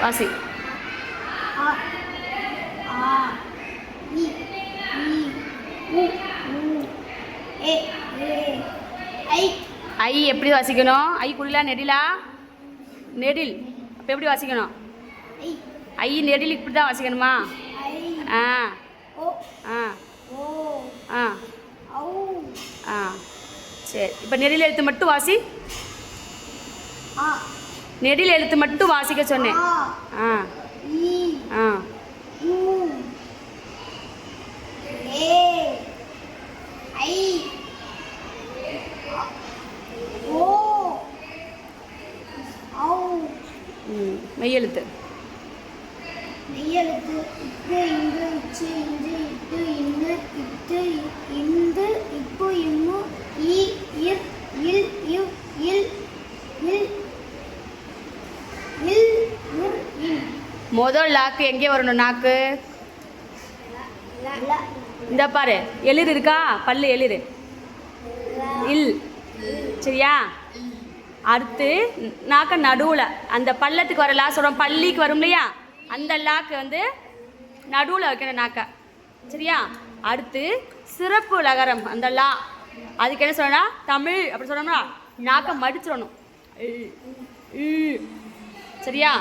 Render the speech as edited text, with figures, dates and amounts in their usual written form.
வாசி. அ ஆ இ ஈ உ ஊ ஏ ஏ ஐ. ஐ எப்படி வாசிக்கணும்? ஐ குடிலா நெடிலா? நெடில். அப்போ எப்படி வாசிக்கணும்? ஐ ஐ நெடில் இப்படி தான் வாசிக்கணுமா? ஐ ஆ ஓ ஆ ஓ ஆ ஔ ஆ சரி. இப்போ நெடில் எழுத்து மட்டும் வாசி. ஆ நெடில் எழுத்து மட்டும் வாசிக்க சொன்னேன். ஆ ஆ இ ஆ உ ஏ ஐ ஓ ஔ. மெய்யெழுத்து. மெய்யெழுத்து இக்கு இங்கு இச்சு இஞ்சு இட்டு இன்னு இட்டு இந்து இப்பு இம்மு இ இர் இல் இவ் இல் இல் இல் இர் இன். முதல் லாக்கு எங்கே வரணும்? நாக்கு ல இந்த பாரு, எளிர் இருக்கா? பல்லு எளிர் இல். சரியா? அடுத்து நாக்க நடுவில் அந்த பள்ளத்துக்கு வர லா சொல்கிறோம், பள்ளிக்கு வரும் இல்லையா? அந்த லாக்கு வந்து நடுவில் வைக்கணும் நாக்க. சரியா? அடுத்து சிறப்பு லகரம் அந்த லா, அதுக்கு என்ன சொல்லணும்னா தமிழ் அப்படி சொன்னோம்னா நாக்க மடிச்சிடணும். சரியா?